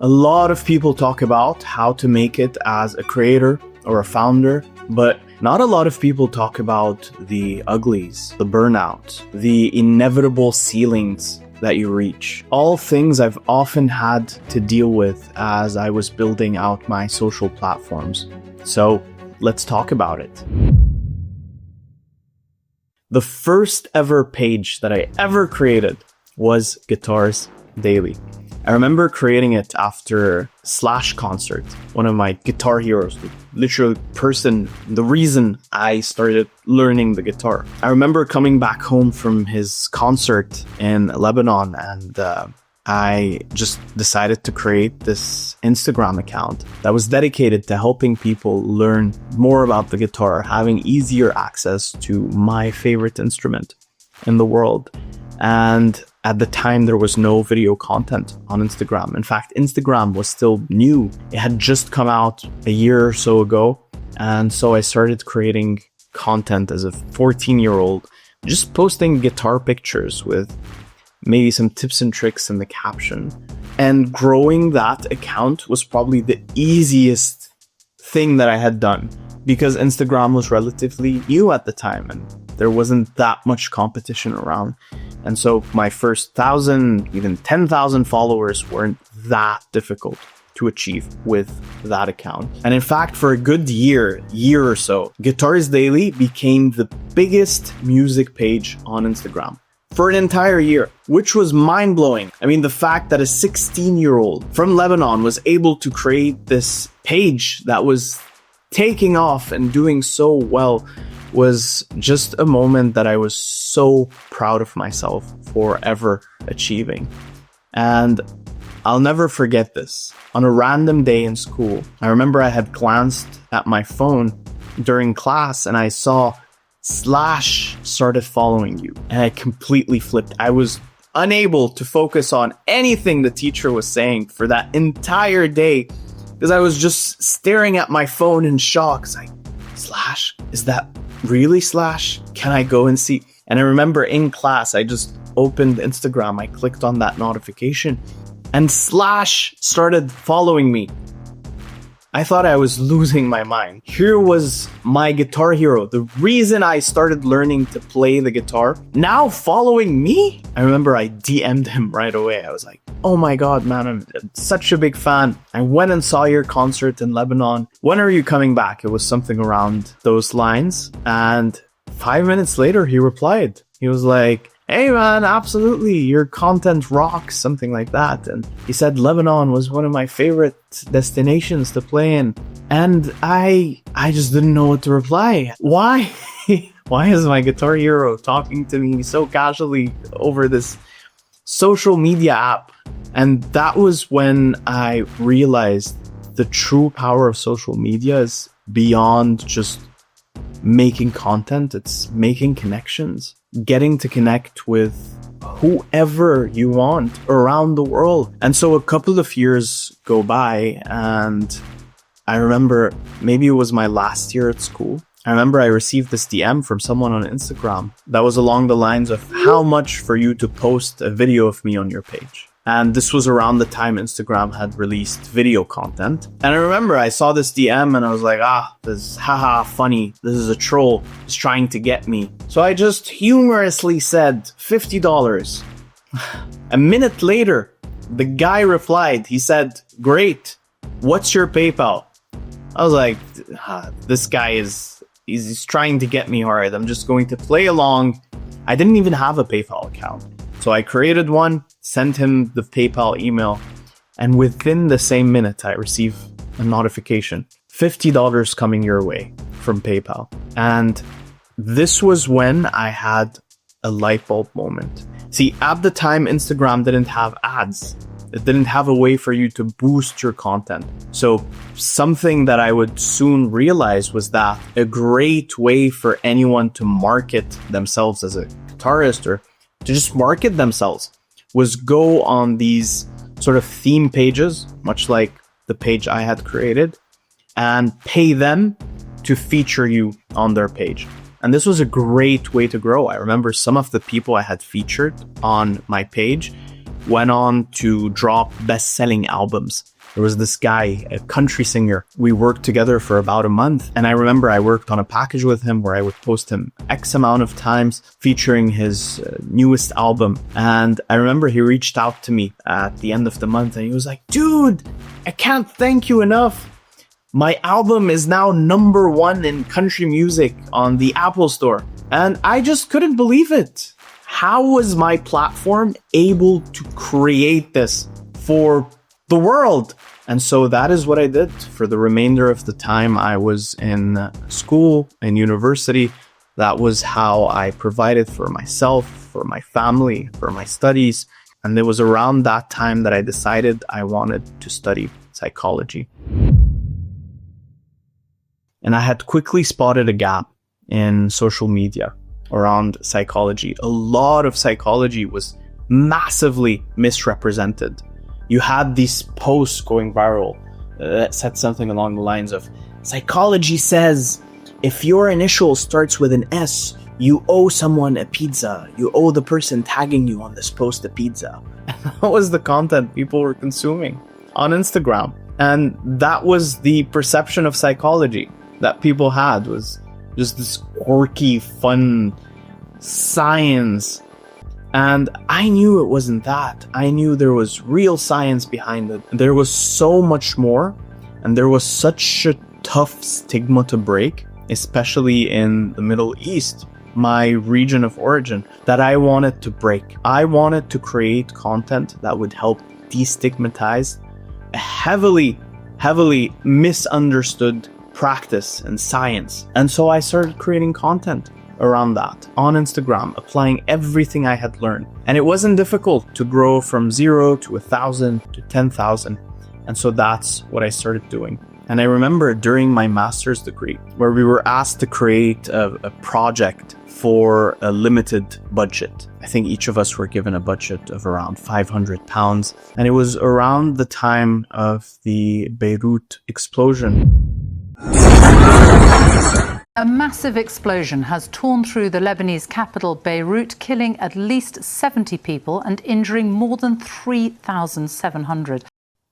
A lot of people talk about how to make it as a creator or a founder, but not a lot of people talk about the uglies, the burnout, the inevitable ceilings that you reach. All things I've often had to deal with as I was building out my social platforms. So let's talk about it. The first ever page that I ever created was Guitars Daily. I remember creating it after Slash concert, one of my guitar heroes, the reason I started learning the guitar. I remember coming back home from his concert in Lebanon, and I just decided to create this Instagram account that was dedicated to helping people learn more about the guitar, having easier access to my favorite instrument in the world. And at the time, there was no video content on Instagram. In fact, Instagram was still new. It had just come out a year or so ago. And so I started creating content as a 14-year-old, just posting guitar pictures with maybe some tips and tricks in the caption. And growing that account was probably the easiest thing that I had done, because Instagram was relatively new at the time and there wasn't that much competition around. And so my first 1,000, even 10,000 followers weren't that difficult to achieve with that account. And in fact, for a good year or so, Guitars Daily became the biggest music page on Instagram for an entire year, which was mind-blowing. I mean, the fact that a 16-year-old from Lebanon was able to create this page that was taking off and doing so well was just a moment that I was so proud of myself for ever achieving. And I'll never forget this. On a random day in school, I remember I had glanced at my phone during class and I saw Slash started following you. And I completely flipped. I was unable to focus on anything the teacher was saying for that entire day because I was just staring at my phone in shock. It's like, Slash? Is that really Slash? Can I go and see? And I remember in class, I just opened Instagram. I clicked on that notification and Slash started following me. I thought I was losing my mind. Here was my guitar hero, the reason I started learning to play the guitar, now following me? I remember I DM'd him right away. I was like, oh my God, man, I'm such a big fan. I went and saw your concert in Lebanon. When are you coming back? It was something around those lines. And 5 minutes later, he replied. He was like, hey man, absolutely, your content rocks, something like that. And he said Lebanon was one of my favorite destinations to play in. And I just didn't know what to reply. Why? Why is my guitar hero talking to me so casually over this social media app? And that was when I realized the true power of social media is beyond just making content. It's making connections, getting to connect with whoever you want around the world. And so a couple of years go by, and I remember maybe it was my last year at school. I remember I received this DM from someone on Instagram that was along the lines of, how much for you to post a video of me on your page? And this was around the time Instagram had released video content. And I remember I saw this DM and I was like, this is funny. This is a troll. He's trying to get me. So I just humorously said $50. A minute later, the guy replied. He said, great. What's your PayPal? I was like, this guy he's trying to get me hard. I'm just going to play along. I didn't even have a PayPal account. So I created one, sent him the PayPal email, and within the same minute, I received a notification. $50 coming your way from PayPal. And this was when I had a light bulb moment. See, at the time, Instagram didn't have ads. It didn't have a way for you to boost your content. So something that I would soon realize was that a great way for anyone to market themselves as a guitarist or to just market themselves was go on these sort of theme pages, much like the page I had created, and pay them to feature you on their page. And this was a great way to grow. I remember some of the people I had featured on my page went on to drop best-selling albums. There was this guy, a country singer. We worked together for about a month. And I remember I worked on a package with him where I would post him X amount of times featuring his newest album. And I remember he reached out to me at the end of the month and he was like, dude, I can't thank you enough. My album is now #1 in country music on the Apple Store. And I just couldn't believe it. How was my platform able to create this for the world? And so that is what I did for the remainder of the time I was in school, in university. That was how I provided for myself, for my family, for my studies. And it was around that time that I decided I wanted to study psychology. And I had quickly spotted a gap in social media around psychology. A lot of psychology was massively misrepresented. You had these posts going viral that said something along the lines of, psychology says if your initial starts with an S, you owe someone a pizza. You owe the person tagging you on this post a pizza. That was the content people were consuming on Instagram. And that was the perception of psychology that people had, was just this quirky, fun science. And I knew it wasn't that. I knew there was real science behind it. There was so much more, and there was such a tough stigma to break, especially in the Middle East, my region of origin, that I wanted to break. I wanted to create content that would help destigmatize a heavily misunderstood practice and science. And so I started creating content around that on Instagram, applying everything I had learned. And it wasn't difficult to grow from 0 to 1,000 to 10,000. And so that's what I started doing. And I remember during my master's degree, where we were asked to create a project for a limited budget. I think each of us were given a budget of around £500. And it was around the time of the Beirut explosion. A massive explosion has torn through the Lebanese capital, Beirut, killing at least 70 people and injuring more than 3,700.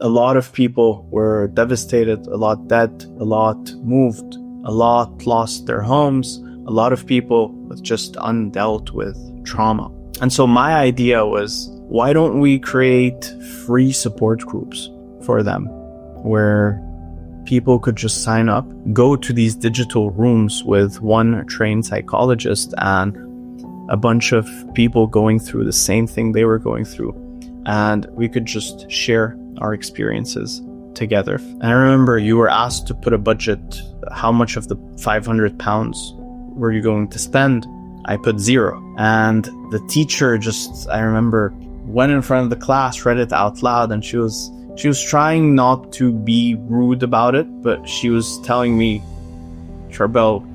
A lot of people were devastated, a lot dead, a lot moved, a lot lost their homes, a lot of people with just undealt with trauma. And so my idea was, why don't we create free support groups for them where people could just sign up, go to these digital rooms with one trained psychologist and a bunch of people going through the same thing they were going through. And we could just share our experiences together. And I remember you were asked to put a budget. How much of the £500 were you going to spend? I put 0. And the teacher I remember, went in front of the class, read it out loud, and she was trying not to be rude about it, but she was telling me, Charbel,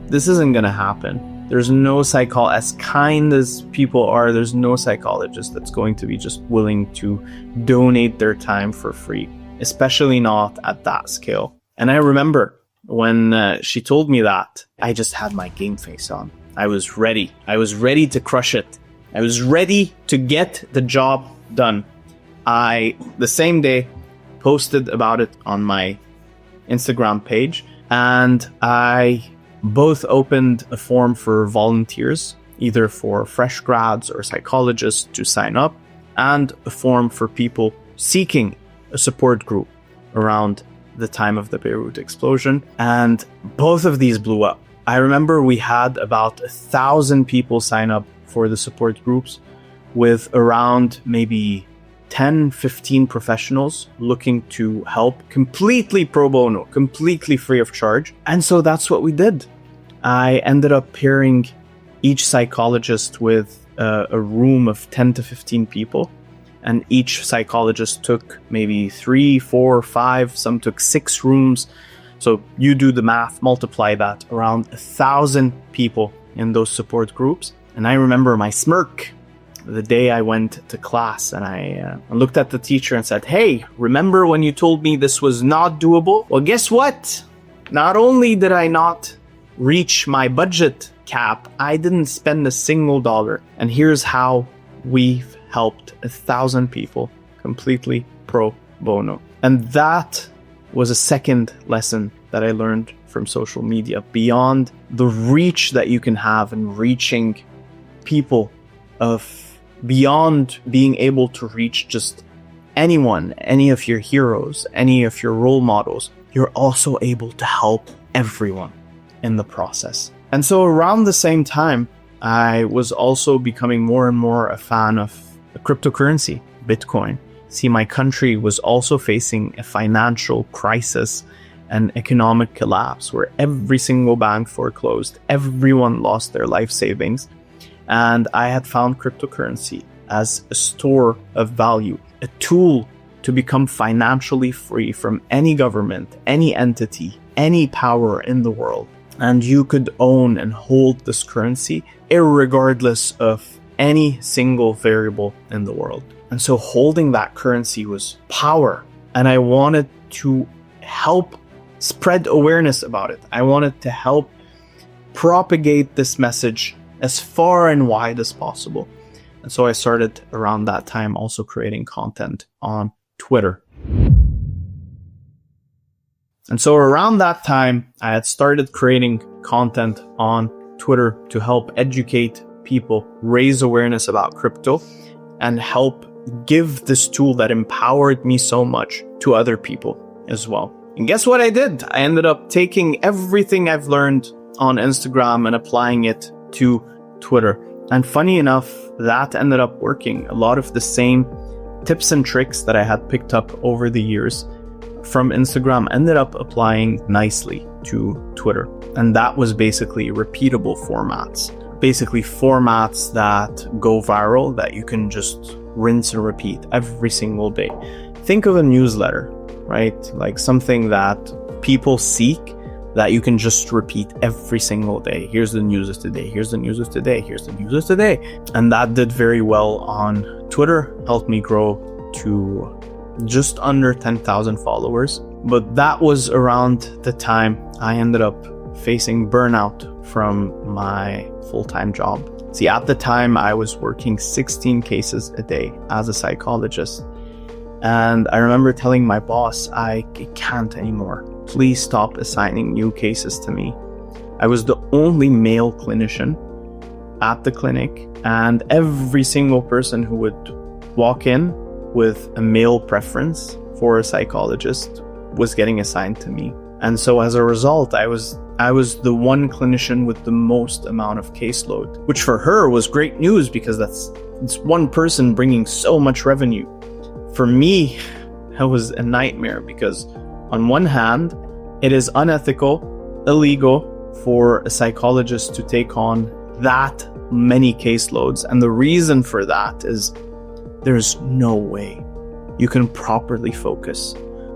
this isn't going to happen. There's no as kind as people are, there's no psychologist that's going to be just willing to donate their time for free, especially not at that scale. And I remember when she told me that, I just had my game face on. I was ready. I was ready to crush it. I was ready to get the job done. I, the same day, posted about it on my Instagram page, and I both opened a form for volunteers, either for fresh grads or psychologists to sign up, and a form for people seeking a support group around the time of the Beirut explosion. And both of these blew up. I remember we had about 1,000 people sign up for the support groups, with around maybe 10-15 professionals looking to help completely pro bono, completely free of charge. And so that's what we did. I ended up pairing each psychologist with a room of 10 to 15 people. And each psychologist took maybe 3, 4, 5, some took 6 rooms. So you do the math, multiply that, around 1,000 people in those support groups. And I remember my smirk the day I went to class, and I looked at the teacher and said, hey, remember when you told me this was not doable? Well, guess what? Not only did I not reach my budget cap, I didn't spend a single dollar. And here's how we've helped 1,000 people completely pro bono. And that was a second lesson that I learned from social media. Beyond the reach that you can have in reaching people, beyond being able to reach just anyone, any of your heroes, any of your role models, you're also able to help everyone in the process. And so around the same time, I was also becoming more and more a fan of a cryptocurrency, Bitcoin. See, my country was also facing a financial crisis and economic collapse where every single bank foreclosed, everyone lost their life savings. And I had found cryptocurrency as a store of value, a tool to become financially free from any government, any entity, any power in the world. And you could own and hold this currency irregardless of any single variable in the world. And so holding that currency was power. And I wanted to help spread awareness about it. I wanted to help propagate this message as far and wide as possible. And so I started around that time also creating content on Twitter. And so around that time, I had started creating content on Twitter to help educate people, raise awareness about crypto, and help give this tool that empowered me so much to other people as well. And guess what I did? I ended up taking everything I've learned on Instagram and applying it to Twitter. And funny enough, that ended up working. A lot of the same tips and tricks that I had picked up over the years from Instagram ended up applying nicely to Twitter. And that was basically repeatable formats. Basically formats that go viral, that you can just rinse and repeat every single day. Think of a newsletter, right? Like something that people seek that you can just repeat every single day. Here's the news of today. Here's the news of today. Here's the news of today. And that did very well on Twitter, helped me grow to just under 10,000 followers. But that was around the time I ended up facing burnout from my full-time job. See, at the time I was working 16 cases a day as a psychologist. And I remember telling my boss, I can't anymore. Please stop assigning new cases to me. I was the only male clinician at the clinic, and every single person who would walk in with a male preference for a psychologist was getting assigned to me. And so as a result, I was the one clinician with the most amount of caseload, which for her was great news because it's one person bringing so much revenue. For me, that was a nightmare because on one hand, it is unethical, illegal for a psychologist to take on that many caseloads. And the reason for that is there's no way you can properly focus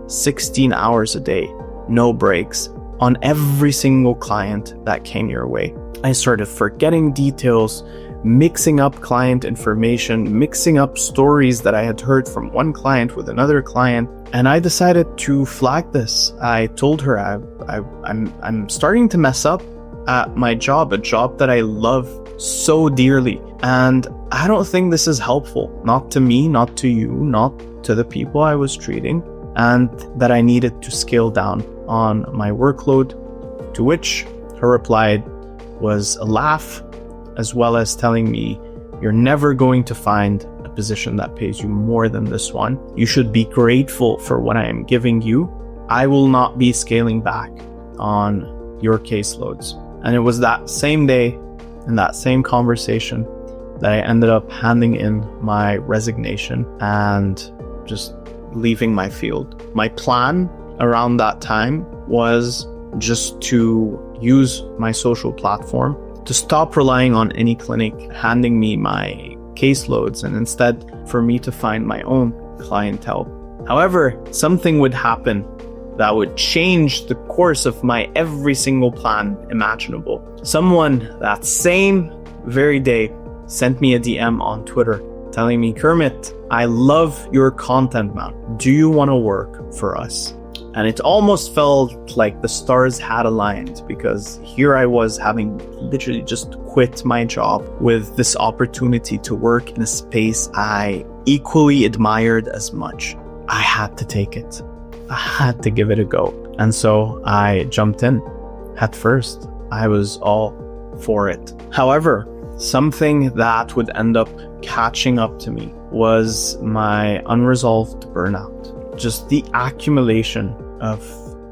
16 hours a day, no breaks, on every single client that came your way. I started forgetting details, mixing up client information, mixing up stories that I had heard from one client with another client, and I decided to flag this. I told her I'm starting to mess up at my job, a job that I love so dearly, and I don't think this is helpful, not to me, not to you, not to the people I was treating, and that I needed to scale down on my workload, to which her reply was a laugh, as well as telling me, you're never going to find a position that pays you more than this one. You should be grateful for what I am giving you. I will not be scaling back on your caseloads. And it was that same day, in that same conversation, that I ended up handing in my resignation and just leaving my field. My plan around that time was just to use my social platform to stop relying on any clinic handing me my caseloads and instead for me to find my own clientele. However, something would happen that would change the course of my every single plan imaginable. Someone that same very day sent me a DM on Twitter telling me, Kermit, I love your content, man. Do you want to work for us? And it almost felt like the stars had aligned, because here I was having literally just quit my job with this opportunity to work in a space I equally admired as much. I had to take it. I had to give it a go. And so I jumped in head first. I was all for it. However, something that would end up catching up to me was my unresolved burnout. Just the accumulation of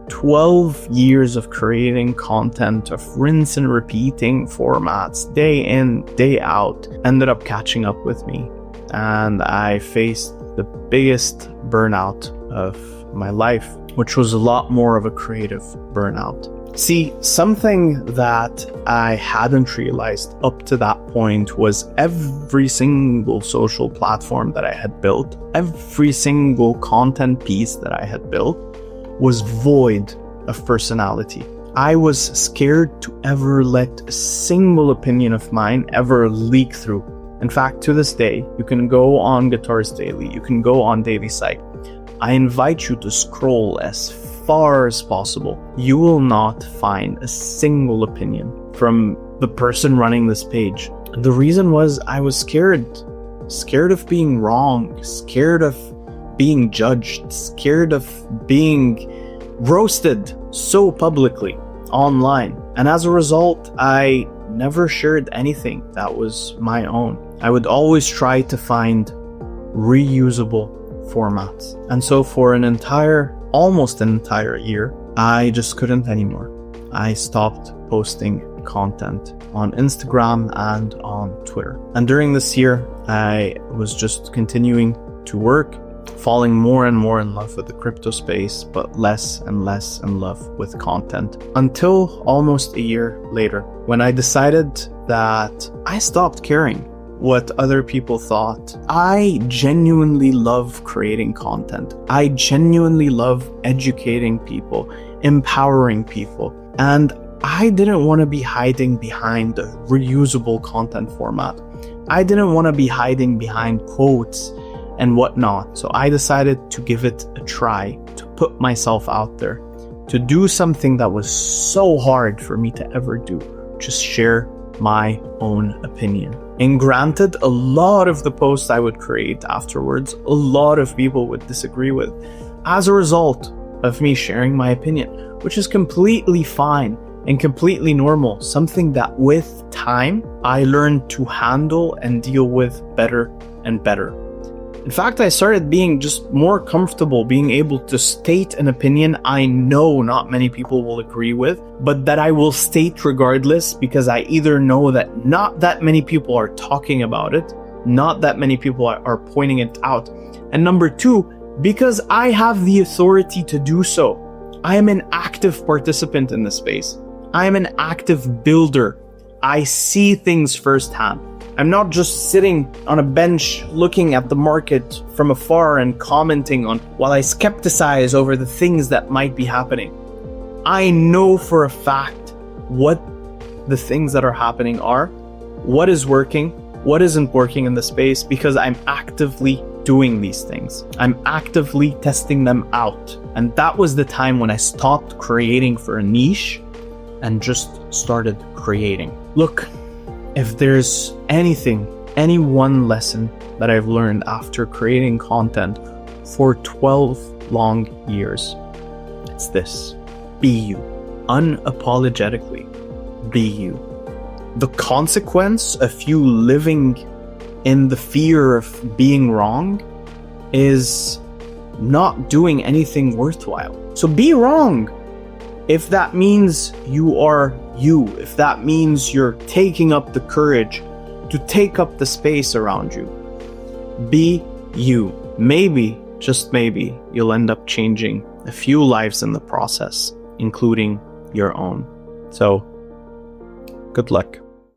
12 years of creating content, of rinse and repeating formats day in, day out, ended up catching up with me. And I faced the biggest burnout of my life, which was a lot more of a creative burnout. See, something that I hadn't realized up to that point was every single social platform that I had built, every single content piece that I had built was void of personality. I was scared to ever let a single opinion of mine ever leak through. In fact, to this day, you can go on Guitars Daily, you can go on Daily Psych. I invite you to scroll as far as possible. You will not find a single opinion from the person running this page. The reason was I was scared of being wrong, scared of being judged, scared of being roasted so publicly online. And as a result, I never shared anything that was my own. I would always try to find reusable formats. And so for almost an entire year, I just couldn't anymore. I stopped posting content on Instagram and on Twitter. And during this year, I was just continuing to work, falling more and more in love with the crypto space, but less and less in love with content. Until almost a year later, when I decided that I stopped caring what other people thought. I genuinely love creating content. I genuinely love educating people, empowering people. And I didn't want to be hiding behind a reusable content format. I didn't want to be hiding behind quotes and whatnot. So I decided to give it a try, to put myself out there, to do something that was so hard for me to ever do, just share my own opinion. And granted, a lot of the posts I would create afterwards, a lot of people would disagree with as a result of me sharing my opinion, which is completely fine and completely normal. Something that with time, I learned to handle and deal with better and better. In fact, I started being just more comfortable being able to state an opinion I know not many people will agree with, but that I will state regardless, because I either know that not that many people are talking about it, not that many people are pointing it out, and number two, because I have the authority to do so. I am an active participant in this space. I am an active builder. I see things firsthand. I'm not just sitting on a bench looking at the market from afar and commenting on while I skepticize over the things that might be happening. I know for a fact what the things that are happening are, what is working, what isn't working in the space, because I'm actively doing these things. I'm actively testing them out. And that was the time when I stopped creating for a niche and just started creating. Look, if there's any one lesson that I've learned after creating content for 12 long years, it's this: be you. Unapologetically, be you. The consequence of you living in the fear of being wrong is not doing anything worthwhile. So be wrong. If that means you are you, if that means you're taking up the courage to take up the space around you, be you. Maybe, just maybe, you'll end up changing a few lives in the process, including your own. So, good luck.